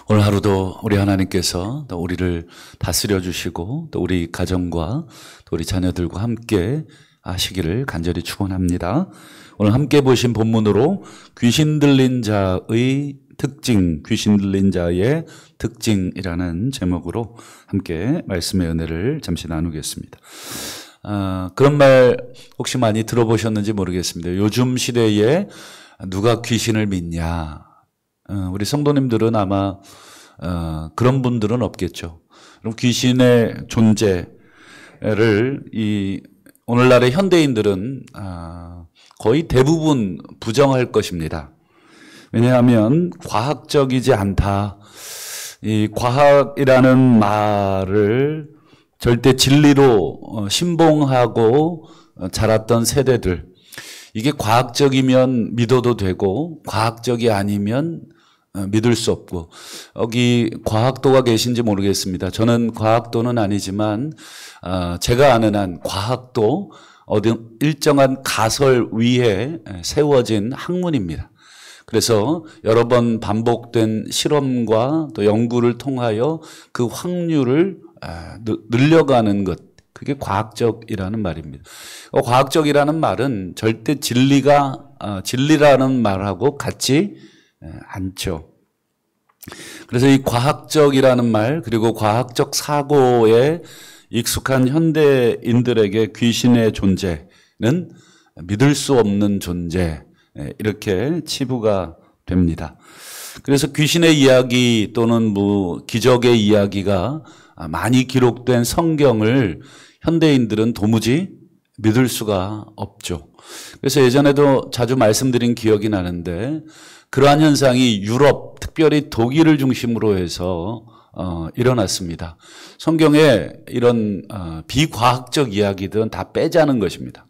오늘 하루도 우리 하나님께서 또 우리를 다스려 주시고 또 우리 가정과 또 우리 자녀들과 함께 하시기를 간절히 축원합니다. 오늘 함께 보신 본문으로 귀신 들린 자의 특징, 귀신 들린 자의 특징이라는 제목으로 함께 말씀의 은혜를 잠시 나누겠습니다. 그런 말 혹시 많이 들어보셨는지 모르겠습니다. 요즘 시대에 누가 귀신을 믿냐? 우리 성도님들은 아마 그런 분들은 없겠죠. 그럼 귀신의 존재를 오늘날의 현대인들은 거의 대부분 부정할 것입니다. 왜냐하면 과학적이지 않다. 이 과학이라는 말을 절대 진리로 신봉하고 자랐던 세대들, 이게 과학적이면 믿어도 되고 과학적이 아니면 믿을 수 없고, 여기 과학도가 계신지 모르겠습니다. 저는 과학도는 아니지만 제가 아는 한 과학도 어떤 일정한 가설 위에 세워진 학문입니다. 그래서 여러 번 반복된 실험과 또 연구를 통하여 그 확률을 늘려가는 것, 그게 과학적이라는 말입니다. 과학적이라는 말은 절대 진리라는 말하고 같지 않죠. 그래서 이 과학적이라는 말, 그리고 과학적 사고에 익숙한 현대인들에게 귀신의 존재는 믿을 수 없는 존재, 이렇게 치부가 됩니다. 그래서 귀신의 이야기 또는 기적의 이야기가 많이 기록된 성경을 현대인들은 도무지 믿을 수가 없죠. 그래서 예전에도 자주 말씀드린 기억이 나는데, 그러한 현상이 유럽, 특별히 독일을 중심으로 해서 일어났습니다. 성경에 이런 비과학적 이야기들은 다 빼자는 것입니다.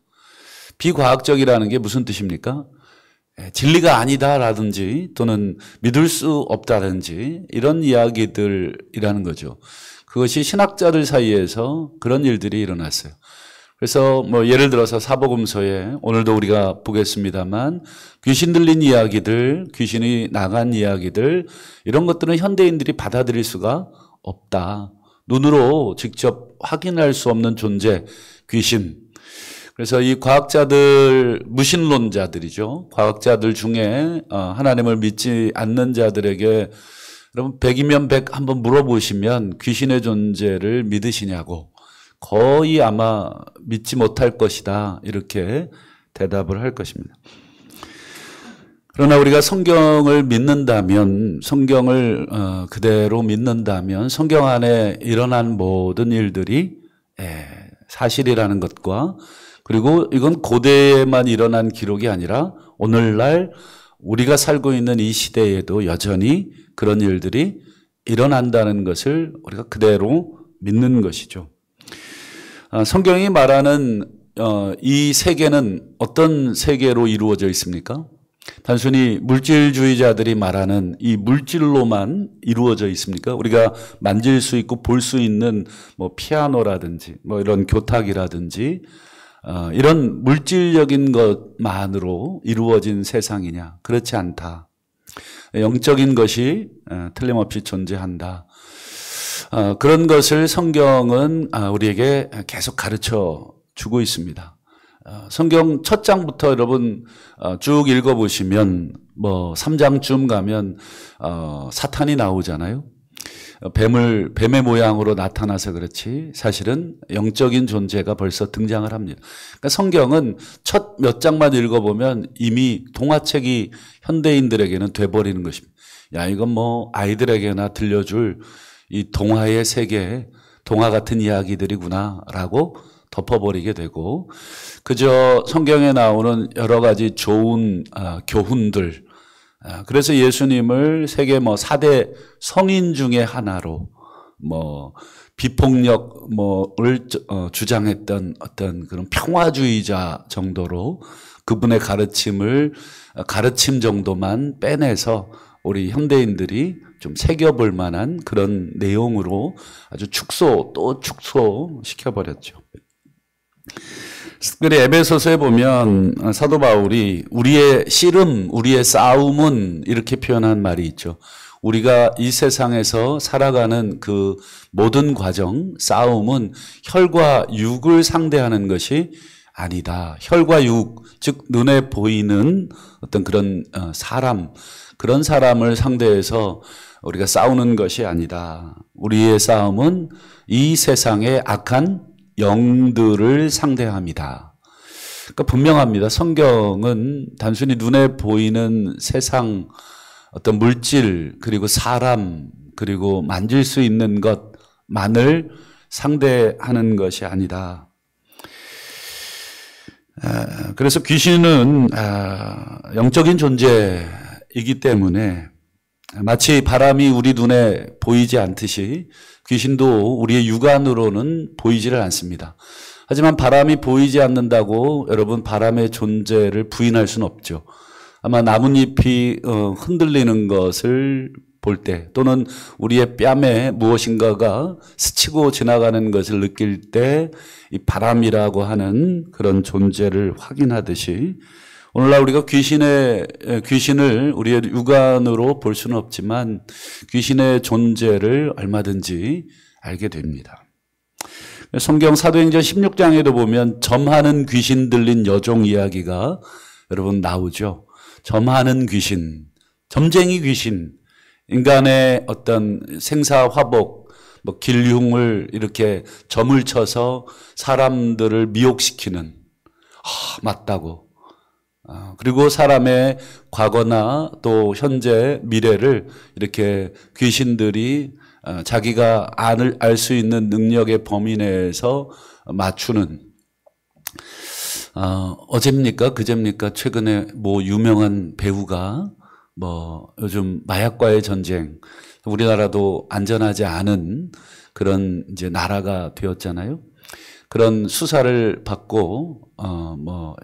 비과학적이라는 게 무슨 뜻입니까? 진리가 아니다라든지 또는 믿을 수 없다든지 이런 이야기들이라는 거죠. 그것이 신학자들 사이에서 그런 일들이 일어났어요. 그래서 예를 들어서 사복음서에 오늘도 우리가 보겠습니다만 귀신 들린 이야기들, 귀신이 나간 이야기들, 이런 것들은 현대인들이 받아들일 수가 없다. 눈으로 직접 확인할 수 없는 존재, 귀신. 그래서 이 과학자들, 무신론자들이죠. 과학자들 중에 하나님을 믿지 않는 자들에게 여러분 100이면 100 한번 물어보시면 귀신의 존재를 믿으시냐고, 거의 아마 믿지 못할 것이다, 이렇게 대답을 할 것입니다. 그러나 우리가 성경을 믿는다면, 성경을 그대로 믿는다면 성경 안에 일어난 모든 일들이 사실이라는 것과, 그리고 이건 고대에만 일어난 기록이 아니라 오늘날 우리가 살고 있는 이 시대에도 여전히 그런 일들이 일어난다는 것을 우리가 그대로 믿는 것이죠. 성경이 말하는 이 세계는 어떤 세계로 이루어져 있습니까? 단순히 물질주의자들이 말하는 이 물질로만 이루어져 있습니까? 우리가 만질 수 있고 볼 수 있는 피아노라든지 이런 교탁이라든지 이런 물질적인 것만으로 이루어진 세상이냐? 그렇지 않다. 영적인 것이 틀림없이 존재한다. 그런 것을 성경은 우리에게 계속 가르쳐 주고 있습니다. 성경 첫 장부터 여러분 쭉 읽어보시면 3장쯤 가면 사탄이 나오잖아요. 뱀의 모양으로 나타나서 그렇지 사실은 영적인 존재가 벌써 등장을 합니다. 그러니까 성경은 첫 몇 장만 읽어보면 이미 동화책이 현대인들에게는 돼버리는 것입니다. 야, 이건 아이들에게나 들려줄 이 동화의 세계, 동화 같은 이야기들이구나 라고 덮어버리게 되고, 그저 성경에 나오는 여러 가지 좋은 교훈들, 그래서 예수님을 세계 4대 성인 중에 하나로 비폭력을 주장했던 어떤 그런 평화주의자 정도로 그분의 가르침 정도만 빼내서 우리 현대인들이 좀 새겨볼 만한 그런 내용으로 아주 또 축소시켜버렸죠. 특별히 에베소서에 보면 사도 바울이 우리의 씨름, 우리의 싸움은 이렇게 표현한 말이 있죠. 우리가 이 세상에서 살아가는 그 모든 과정, 싸움은 혈과 육을 상대하는 것이 아니다. 혈과 육, 즉 눈에 보이는 어떤 그런 사람, 그런 사람을 상대해서 우리가 싸우는 것이 아니다. 우리의 싸움은 이 세상의 악한 영들을 상대합니다. 그러니까 분명합니다. 성경은 단순히 눈에 보이는 세상, 어떤 물질, 그리고 사람, 그리고 만질 수 있는 것만을 상대하는 것이 아니다. 그래서 귀신은 영적인 존재이기 때문에 마치 바람이 우리 눈에 보이지 않듯이 귀신도 우리의 육안으로는 보이지를 않습니다. 하지만 바람이 보이지 않는다고 여러분 바람의 존재를 부인할 수는 없죠. 아마 나뭇잎이 흔들리는 것을 볼 때 또는 우리의 뺨에 무엇인가가 스치고 지나가는 것을 느낄 때 이 바람이라고 하는 그런 존재를 확인하듯이 오늘날 우리가 귀신을 우리의 육안으로 볼 수는 없지만 귀신의 존재를 얼마든지 알게 됩니다. 성경 사도행전 16장에도 보면 점하는 귀신 들린 여종 이야기가 여러분 나오죠. 점하는 귀신, 점쟁이 귀신, 인간의 어떤 생사화복, 길흉을 이렇게 점을 쳐서 사람들을 미혹시키는, 맞다고. 그리고 사람의 과거나 또 현재 미래를 이렇게 귀신들이 자기가 알 수 있는 능력의 범위 내에서 맞추는, 어제입니까? 그제입니까? 최근에 유명한 배우가 요즘 마약과의 전쟁, 우리나라도 안전하지 않은 그런 이제 나라가 되었잖아요. 그런 수사를 받고,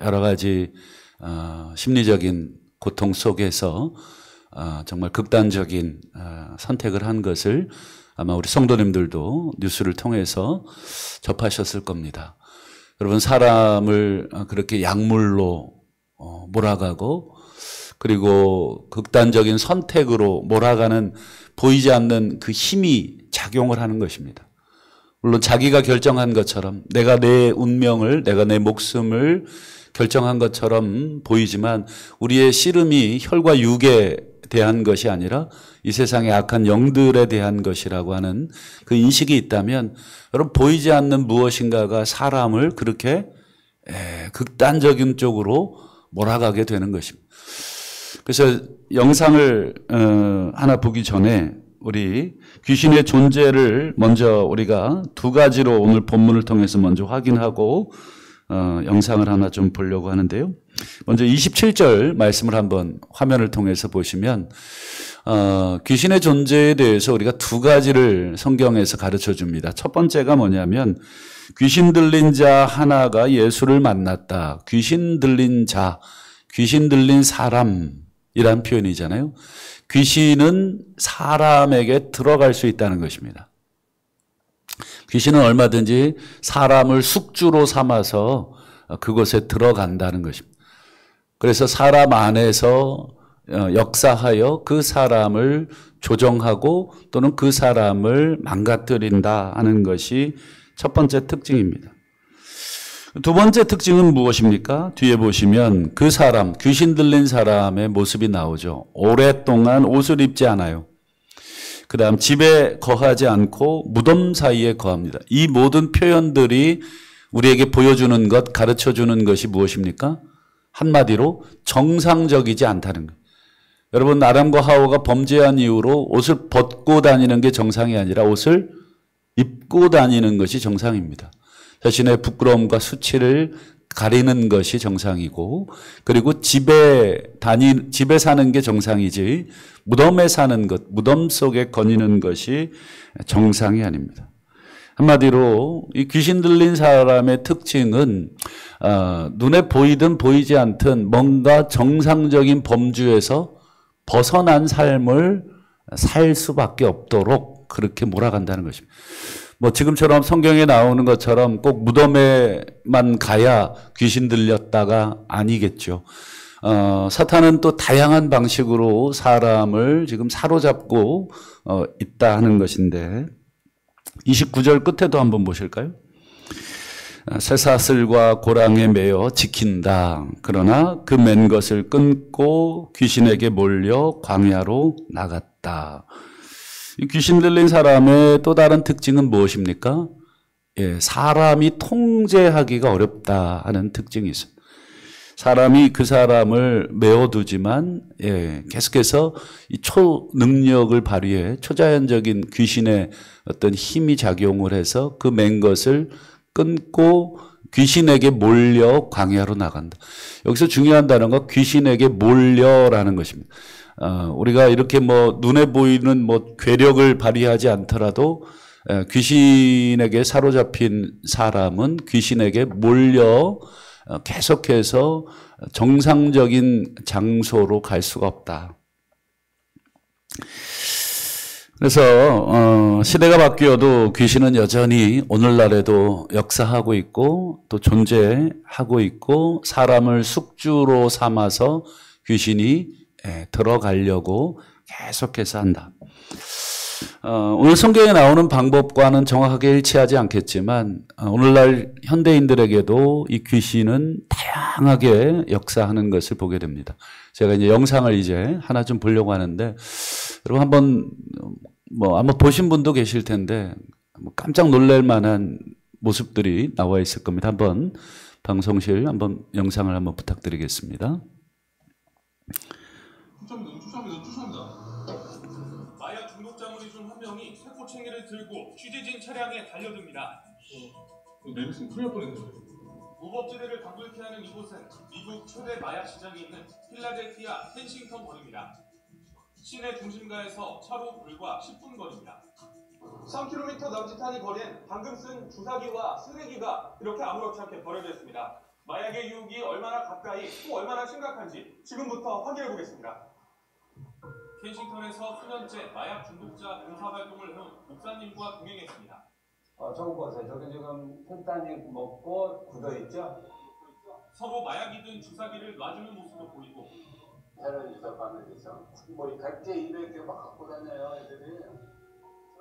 여러 가지, 심리적인 고통 속에서, 정말 극단적인, 선택을 한 것을 아마 우리 성도님들도 뉴스를 통해서 접하셨을 겁니다. 여러분, 사람을 그렇게 약물로, 몰아가고, 그리고 극단적인 선택으로 몰아가는 보이지 않는 그 힘이 작용을 하는 것입니다. 물론 자기가 결정한 것처럼 내가 내 운명을, 내가 내 목숨을 결정한 것처럼 보이지만 우리의 씨름이 혈과 육에 대한 것이 아니라 이 세상의 악한 영들에 대한 것이라고 하는 그 인식이 있다면 여러분 보이지 않는 무엇인가가 사람을 그렇게 극단적인 쪽으로 몰아가게 되는 것입니다. 그래서 영상을 하나 보기 전에 우리 귀신의 존재를 먼저 우리가 두 가지로 오늘 본문을 통해서 먼저 확인하고 영상을 하나 좀 보려고 하는데요. 먼저 27절 말씀을 한번 화면을 통해서 보시면 귀신의 존재에 대해서 우리가 두 가지를 성경에서 가르쳐 줍니다. 첫 번째가 뭐냐면 귀신 들린 자 하나가 예수를 만났다. 귀신 들린 자, 귀신 들린 사람이란 표현이잖아요. 귀신은 사람에게 들어갈 수 있다는 것입니다. 귀신은 얼마든지 사람을 숙주로 삼아서 그곳에 들어간다는 것입니다. 그래서 사람 안에서 역사하여 그 사람을 조정하고 또는 그 사람을 망가뜨린다 하는 것이 첫 번째 특징입니다. 두 번째 특징은 무엇입니까? 뒤에 보시면 그 사람, 귀신 들린 사람의 모습이 나오죠. 오랫동안 옷을 입지 않아요. 그 다음 집에 거하지 않고 무덤 사이에 거합니다. 이 모든 표현들이 우리에게 보여주는 것, 가르쳐주는 것이 무엇입니까? 한마디로 정상적이지 않다는 거예요. 여러분, 아담과 하와가 범죄한 이후로 옷을 벗고 다니는 게 정상이 아니라 옷을 입고 다니는 것이 정상입니다. 자신의 부끄러움과 수치를 가리는 것이 정상이고, 그리고 집에 사는 게 정상이지 무덤에 사는 것, 무덤 속에 거니는 것이 정상이 아닙니다. 한마디로 이 귀신 들린 사람의 특징은 눈에 보이든 보이지 않든 뭔가 정상적인 범주에서 벗어난 삶을 살 수밖에 없도록 그렇게 몰아간다는 것입니다. 지금처럼 성경에 나오는 것처럼 꼭 무덤에만 가야 귀신 들렸다가 아니겠죠. 사탄은 또 다양한 방식으로 사람을 지금 사로잡고 있다 하는 것인데 29절 끝에도 한번 보실까요? 쇠사슬과 고랑에 매어 지킨다. 그러나 그 맨 것을 끊고 귀신에게 몰려 광야로 나갔다. 이 귀신 들린 사람의 또 다른 특징은 무엇입니까? 예, 사람이 통제하기가 어렵다 하는 특징이 있어요. 사람이 그 사람을 메어두지만 계속해서 이 초능력을 발휘해 초자연적인 귀신의 어떤 힘이 작용을 해서 그 맨 것을 끊고 귀신에게 몰려 광야로 나간다. 여기서 중요한 단어가 귀신에게 몰려라는 것입니다. 우리가 이렇게 뭐 눈에 보이는 뭐 괴력을 발휘하지 않더라도 귀신에게 사로잡힌 사람은 귀신에게 몰려 계속해서 정상적인 장소로 갈 수가 없다. 그래서 시대가 바뀌어도 귀신은 여전히 오늘날에도 역사하고 있고 또 존재하고 있고 사람을 숙주로 삼아서 귀신이 들어가려고 계속해서 한다. 오늘 성경에 나오는 방법과는 정확하게 일치하지 않겠지만 오늘날 현대인들에게도 이 귀신은 다양하게 역사하는 것을 보게 됩니다. 제가 이제 영상을 이제 하나 좀 보려고 하는데 여러분 한번 아마 보신 분도 계실 텐데 깜짝 놀랄 만한 모습들이 나와 있을 겁니다. 한번 방송실 한번 영상을 한번 부탁드리겠습니다. 마약 중독자물이 중 한 명이 쇠꼬챙이를 들고 취재진 차량에 달려듭니다. 내비슨 큰일 날 뻔했는데. 무법지대를 방불케 하는 이곳은 미국 최대 마약 시장이 있는 필라델피아 켄싱턴 거리입니다. 시내 중심가에서 차로 불과 10분 거리입니다. 3km 남짓한 이 거리엔 방금 쓴 주사기와 쓰레기가 이렇게 아무렇지 않게 버려져 있습니다. 마약의 유혹이 얼마나 가까이 또 얼마나 심각한지 지금부터 확인해 보겠습니다. 켄싱턴에서 수년째 마약 중독자 봉사활동을 해온 목사님과 동행했습니다. 저거 보세요. 저기 지금 펜타닐 먹고 굳어있죠? 서로 마약이 든 주사기를 놔주는 모습도 보이고 테러리스트 반응에서 뭐 각재 200개 막 갖고 다녀요 애들이.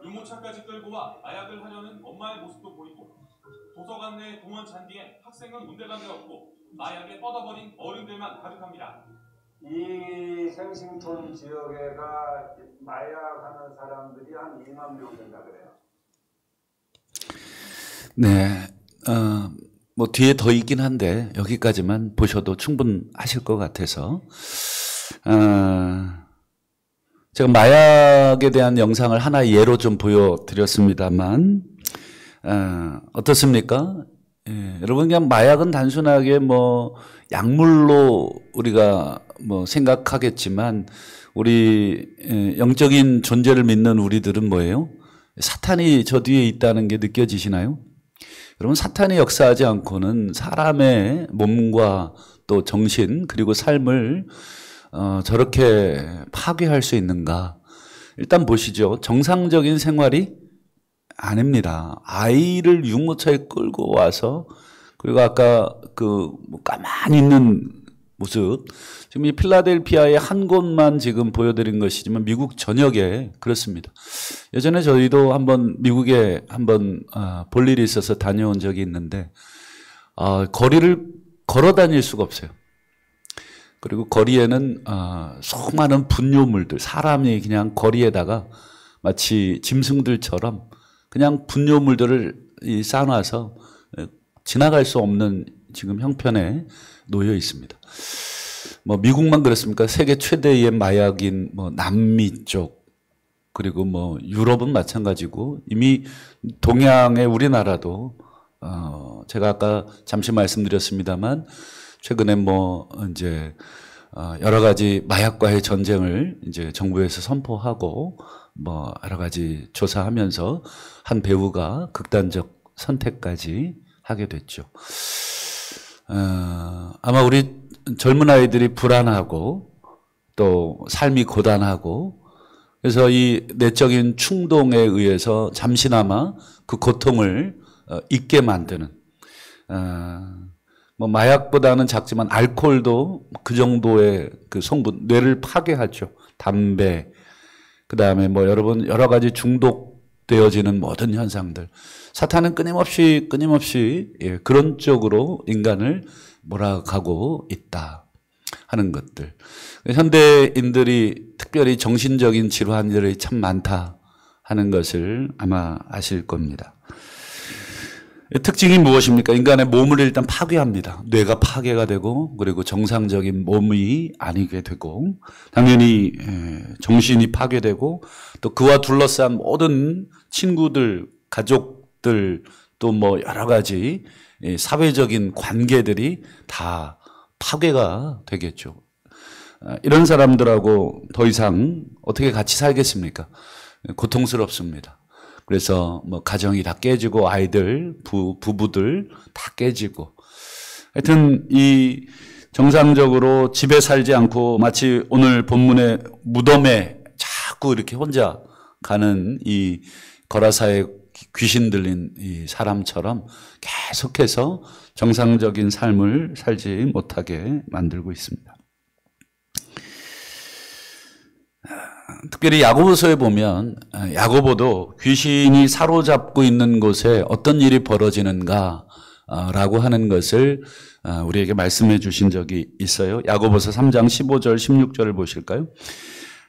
유모차까지 끌고 와 마약을 하려는 엄마의 모습도 보이고 도서관 내 동원 잔디엔 학생은 문대감이 없고 마약에 뻗어버린 어른들만 가득합니다. 이 켄싱턴 지역에가 마약하는 사람들이 한 2만 명 된다 그래요. 네, 뭐 뒤에 더 있긴 한데 여기까지만 보셔도 충분하실 것 같아서 제가 마약에 대한 영상을 하나 예로 좀 보여드렸습니다만 어떻습니까? 여러분 그냥 마약은 단순하게 뭐 약물로 우리가 뭐 생각하겠지만 우리 영적인 존재를 믿는 우리들은 뭐예요? 사탄이 저 뒤에 있다는 게 느껴지시나요? 여러분 사탄이 역사하지 않고는 사람의 몸과 또 정신 그리고 삶을 저렇게 파괴할 수 있는가? 일단 보시죠. 정상적인 생활이 아닙니다. 아이를 유모차에 끌고 와서 그리고 아까 뭐 가만히 있는 모습 지금 이 필라델피아의 한 곳만 지금 보여드린 것이지만 미국 전역에 그렇습니다. 예전에 저희도 한번 미국에 한번 볼 일이 있어서 다녀온 적이 있는데 거리를 걸어 다닐 수가 없어요. 그리고 거리에는 수많은 분뇨물들 사람이 그냥 거리에다가 마치 짐승들처럼 그냥 분뇨물들을 쌓아놔서 지나갈 수 없는 지금 형편에 놓여 있습니다. 뭐 미국만 그렇습니까? 세계 최대의 마약인 뭐 남미 쪽 그리고 뭐 유럽은 마찬가지고 이미 동양의 우리나라도 제가 아까 잠시 말씀드렸습니다만 최근에 뭐 이제 여러 가지 마약과의 전쟁을 이제 정부에서 선포하고 뭐 여러 가지 조사하면서 한 배우가 극단적 선택까지 하게 됐죠. 아마 우리 젊은 아이들이 불안하고 또 삶이 고단하고 그래서 이 내적인 충동에 의해서 잠시나마 그 고통을 잊게 만드는 뭐 마약보다는 작지만 알코올도 그 정도의 그 성분, 뇌를 파괴하죠. 담배, 그 다음에 뭐 여러분 여러 가지 중독되어지는 모든 현상들. 사탄은 끊임없이 예, 그런 쪽으로 인간을 몰아가고 있다 하는 것들. 현대인들이 특별히 정신적인 질환들이 참 많다 하는 것을 아마 아실 겁니다. 특징이 무엇입니까? 인간의 몸을 일단 파괴합니다. 뇌가 파괴가 되고 그리고 정상적인 몸이 아니게 되고 당연히 정신이 파괴되고 또 그와 둘러싼 모든 친구들, 가족들 또 뭐 여러 가지 사회적인 관계들이 다 파괴가 되겠죠. 이런 사람들하고 더 이상 어떻게 같이 살겠습니까? 고통스럽습니다. 그래서 뭐 가정이 다 깨지고 아이들, 부부들 다 깨지고 하여튼 이 정상적으로 집에 살지 않고 마치 오늘 본문의 무덤에 자꾸 이렇게 혼자 가는 이 거라사의 귀신 들린 이 사람처럼 계속해서 정상적인 삶을 살지 못하게 만들고 있습니다. 특별히 야고보서에 보면 야고보도 귀신이 사로잡고 있는 곳에 어떤 일이 벌어지는가 라고 하는 것을 우리에게 말씀해 주신 적이 있어요. 야고보서 3장 15절 16절을 보실까요?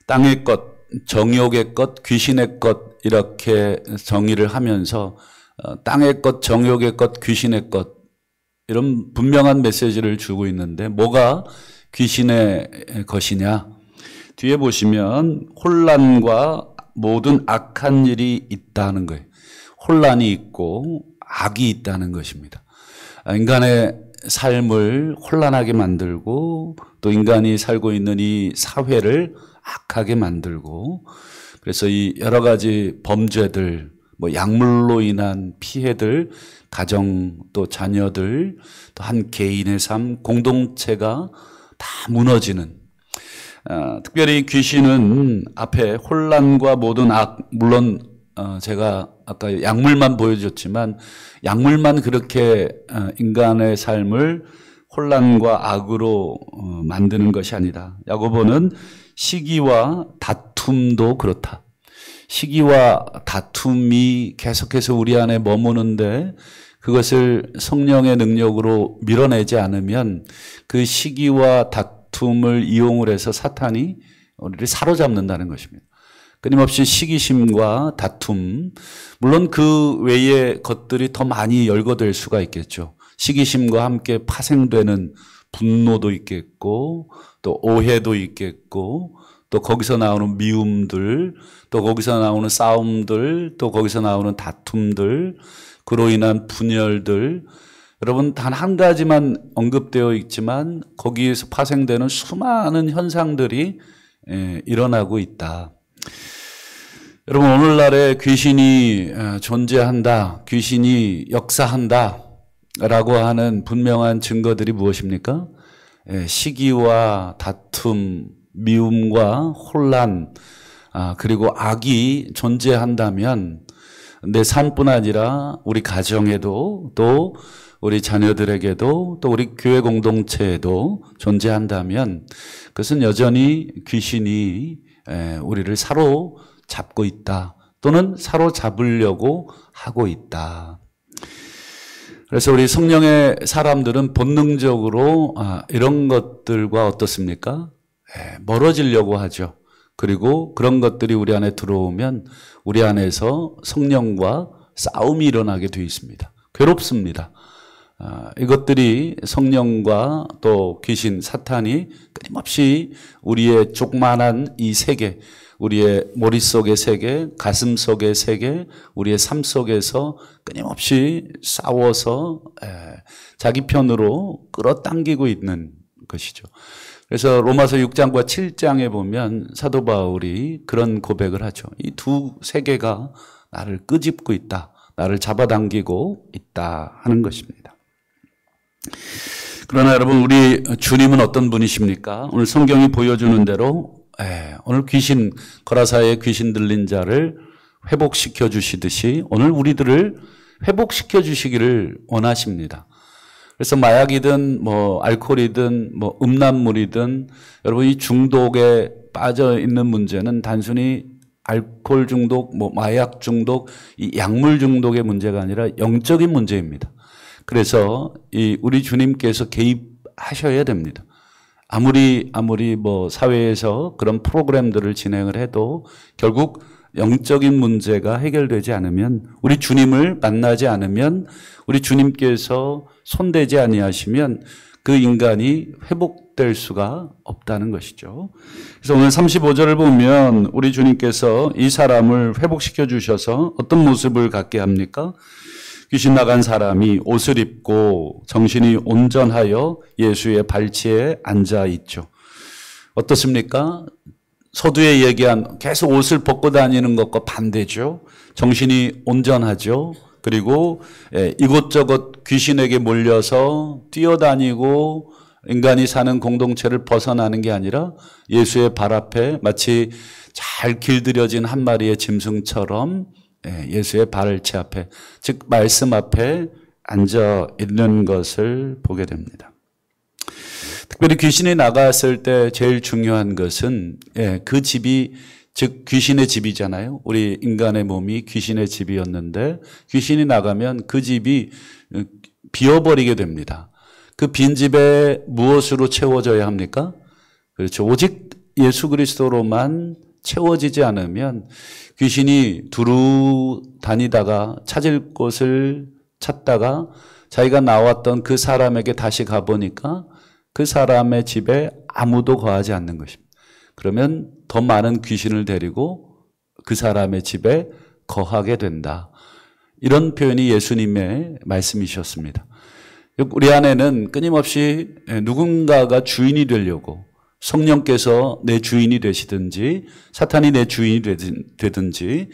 땅의 것, 정욕의 것, 귀신의 것 이렇게 정의를 하면서 땅의 것, 정욕의 것, 귀신의 것 이런 분명한 메시지를 주고 있는데 뭐가 귀신의 것이냐? 뒤에 보시면 혼란과 모든 악한 일이 있다는 거예요. 혼란이 있고 악이 있다는 것입니다. 인간의 삶을 혼란하게 만들고 또 인간이 살고 있는 이 사회를 악하게 만들고 그래서 이 여러 가지 범죄들, 뭐 약물로 인한 피해들, 가정 또 자녀들, 또 한 개인의 삶, 공동체가 다 무너지는 특별히 귀신은 앞에 혼란과 모든 악, 물론 제가 아까 약물만 보여줬지만 약물만 그렇게 인간의 삶을 혼란과 악으로 만드는 것이 아니다. 야고보는 시기와 다툼도 그렇다. 시기와 다툼이 계속해서 우리 안에 머무는데 그것을 성령의 능력으로 밀어내지 않으면 그 시기와 다툼을 이용을 해서 사탄이 우리를 사로잡는다는 것입니다. 끊임없이 시기심과 다툼, 물론 그 외의 것들이 더 많이 열거될 수가 있겠죠. 시기심과 함께 파생되는 분노도 있겠고 또 오해도 있겠고 또 거기서 나오는 미움들, 또 거기서 나오는 싸움들, 또 거기서 나오는 다툼들, 그로 인한 분열들, 여러분 단 한 가지만 언급되어 있지만 거기에서 파생되는 수많은 현상들이 일어나고 있다. 여러분 오늘날에 귀신이 존재한다, 귀신이 역사한다 라고 하는 분명한 증거들이 무엇입니까? 시기와 다툼, 미움과 혼란, 그리고 악이 존재한다면 내 삶뿐 아니라 우리 가정에도 또 우리 자녀들에게도 또 우리 교회 공동체에도 존재한다면 그것은 여전히 귀신이 우리를 사로잡고 있다 또는 사로잡으려고 하고 있다. 그래서 우리 성령의 사람들은 본능적으로 이런 것들과 어떻습니까? 멀어지려고 하죠. 그리고 그런 것들이 우리 안에 들어오면 우리 안에서 성령과 싸움이 일어나게 되어 있습니다. 괴롭습니다. 이것들이 성령과 또 귀신, 사탄이 끊임없이 우리의 조그만한 이 세계, 우리의 머릿속의 세계, 가슴 속의 세계, 우리의 삶 속에서 끊임없이 싸워서 자기 편으로 끌어당기고 있는 것이죠. 그래서 로마서 6장과 7장에 보면 사도 바울이 그런 고백을 하죠. 이 두 세계가 나를 끄집고 있다, 나를 잡아당기고 있다 하는 것입니다. 그러나 여러분 우리 주님은 어떤 분이십니까? 오늘 성경이 보여주는 대로 오늘 귀신, 거라사의 귀신 들린 자를 회복시켜 주시듯이 오늘 우리들을 회복시켜 주시기를 원하십니다. 그래서 마약이든 뭐 알코올이든 뭐 음란물이든 여러분 이 중독에 빠져 있는 문제는 단순히 알코올 중독, 뭐 마약 중독, 이 약물 중독의 문제가 아니라 영적인 문제입니다. 그래서 이 우리 주님께서 개입하셔야 됩니다. 아무리 뭐 사회에서 그런 프로그램들을 진행을 해도 결국 영적인 문제가 해결되지 않으면, 우리 주님을 만나지 않으면, 우리 주님께서 손대지 아니하시면 그 인간이 회복될 수가 없다는 것이죠. 그래서 오늘 35절을 보면 우리 주님께서 이 사람을 회복시켜 주셔서 어떤 모습을 갖게 합니까? 귀신 나간 사람이 옷을 입고 정신이 온전하여 예수의 발치에 앉아 있죠. 어떻습니까? 서두에 얘기한 계속 옷을 벗고 다니는 것과 반대죠. 정신이 온전하죠. 그리고 이곳저곳 귀신에게 몰려서 뛰어다니고 인간이 사는 공동체를 벗어나는 게 아니라 예수의 발 앞에 마치 잘 길들여진 한 마리의 짐승처럼 예수의 발치 앞에, 즉 말씀 앞에 앉아 있는 것을 보게 됩니다. 특별히 귀신이 나갔을 때 제일 중요한 것은 그 집이, 즉 귀신의 집이잖아요. 우리 인간의 몸이 귀신의 집이었는데 귀신이 나가면 그 집이 비어버리게 됩니다. 그 빈집에 무엇으로 채워져야 합니까? 그렇죠. 오직 예수 그리스도로만 채워지지 않으면 귀신이 두루 다니다가 찾을 곳을 찾다가 자기가 나왔던 그 사람에게 다시 가보니까 그 사람의 집에 아무도 거하지 않는 것입니다. 그러면 더 많은 귀신을 데리고 그 사람의 집에 거하게 된다. 이런 표현이 예수님의 말씀이셨습니다. 우리 안에는 끊임없이 누군가가 주인이 되려고, 성령께서 내 주인이 되시든지 사탄이 내 주인이 되든지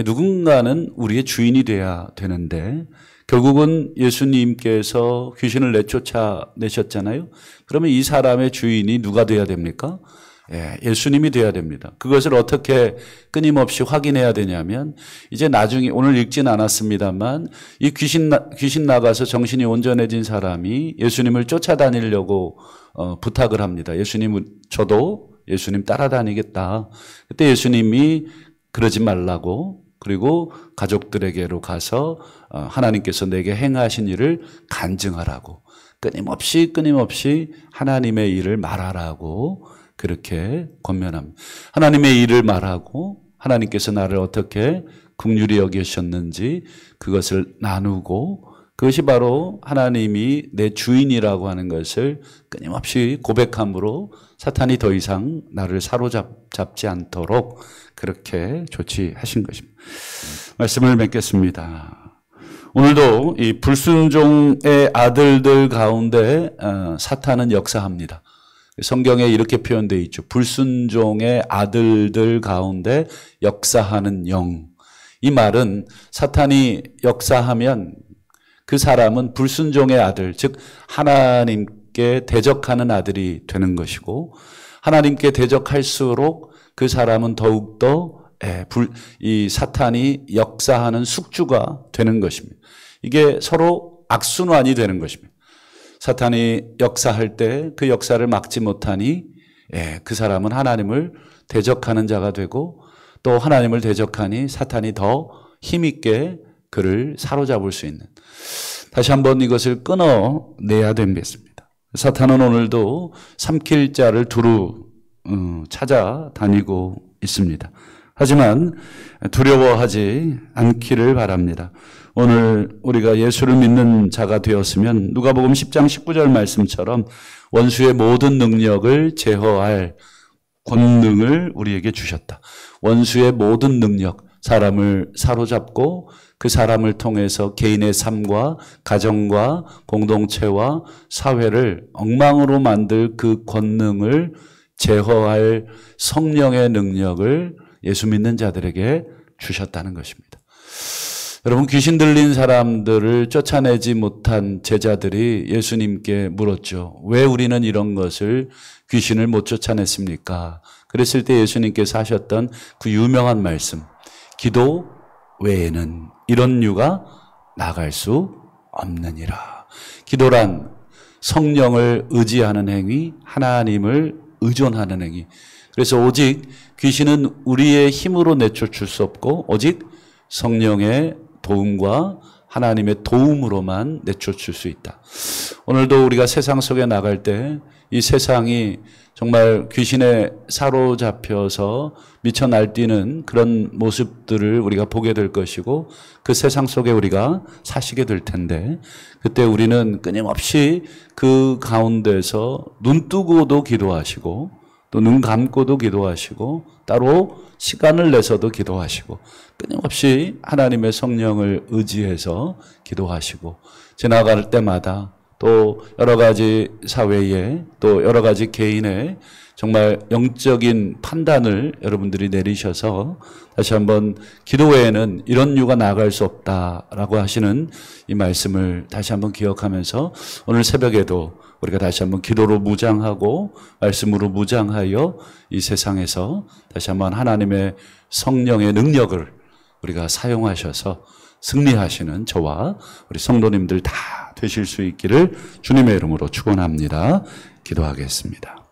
누군가는 우리의 주인이 돼야 되는데, 결국은 예수님께서 귀신을 내쫓아내셨잖아요. 그러면 이 사람의 주인이 누가 돼야 됩니까? 예수님이 돼야 됩니다. 그것을 어떻게 끊임없이 확인해야 되냐면, 이제 나중에 오늘 읽진 않았습니다만 이 귀신 나가서 정신이 온전해진 사람이 예수님을 쫓아다니려고 부탁을 합니다. 저도 예수님 따라다니겠다. 그때 예수님이 그러지 말라고, 그리고 가족들에게로 가서 하나님께서 내게 행하신 일을 간증하라고, 끊임없이 하나님의 일을 말하라고 그렇게 권면합니다. 하나님의 일을 말하고 하나님께서 나를 어떻게 긍휼히 여기셨는지 그것을 나누고, 그것이 바로 하나님이 내 주인이라고 하는 것을 끊임없이 고백함으로 사탄이 더 이상 나를 사로잡지 않도록 그렇게 조치하신 것입니다. 말씀을 맺겠습니다. 오늘도 이 불순종의 아들들 가운데 사탄은 역사합니다. 성경에 이렇게 표현되어 있죠. 불순종의 아들들 가운데 역사하는 영. 이 말은 사탄이 역사하면 그 사람은 불순종의 아들, 즉 하나님께 대적하는 아들이 되는 것이고, 하나님께 대적할수록 그 사람은 더욱더 이 사탄이 역사하는 숙주가 되는 것입니다. 이게 서로 악순환이 되는 것입니다. 사탄이 역사할 때 그 역사를 막지 못하니 그 사람은 하나님을 대적하는 자가 되고, 또 하나님을 대적하니 사탄이 더 힘있게 그를 사로잡을 수 있는, 다시 한번 이것을 끊어내야 되겠습니다. 사탄은 오늘도 삼킬 자를 두루 찾아다니고 있습니다. 하지만 두려워하지 않기를 바랍니다. 오늘 우리가 예수를 믿는 자가 되었으면 누가복음 10장 19절 말씀처럼 원수의 모든 능력을 제어할 권능을 우리에게 주셨다. 원수의 모든 능력, 사람을 사로잡고 그 사람을 통해서 개인의 삶과 가정과 공동체와 사회를 엉망으로 만들 그 권능을 제어할 성령의 능력을 예수 믿는 자들에게 주셨다는 것입니다. 여러분, 귀신 들린 사람들을 쫓아내지 못한 제자들이 예수님께 물었죠. 왜 우리는 이런 것을, 귀신을 못 쫓아냈습니까? 그랬을 때 예수님께서 하셨던 그 유명한 말씀, 기도 외에는 이런 유가 나갈 수 없느니라. 기도란 성령을 의지하는 행위, 하나님을 의존하는 행위. 그래서 오직 귀신은 우리의 힘으로 내쫓을 수 없고 오직 성령의 도움과 하나님의 도움으로만 내쫓을 수 있다. 오늘도 우리가 세상 속에 나갈 때 이 세상이 정말 귀신에 사로잡혀서 미쳐 날뛰는 그런 모습들을 우리가 보게 될 것이고 그 세상 속에 우리가 사시게 될 텐데 그때 우리는 끊임없이 그 가운데서 눈 뜨고도 기도하시고 또 눈 감고도 기도하시고 따로 시간을 내서도 기도하시고 끊임없이 하나님의 성령을 의지해서 기도하시고 지나갈 때마다 또 여러 가지 사회에 또 여러 가지 개인의 정말 영적인 판단을 여러분들이 내리셔서 다시 한번 기도 외에는 이런 이유가 나아갈 수 없다라고 하시는 이 말씀을 다시 한번 기억하면서 오늘 새벽에도 우리가 다시 한번 기도로 무장하고 말씀으로 무장하여 이 세상에서 다시 한번 하나님의 성령의 능력을 우리가 사용하셔서 승리하시는 저와 우리 성도님들 다 되실 수 있기를 주님의 이름으로 축원합니다. 기도하겠습니다.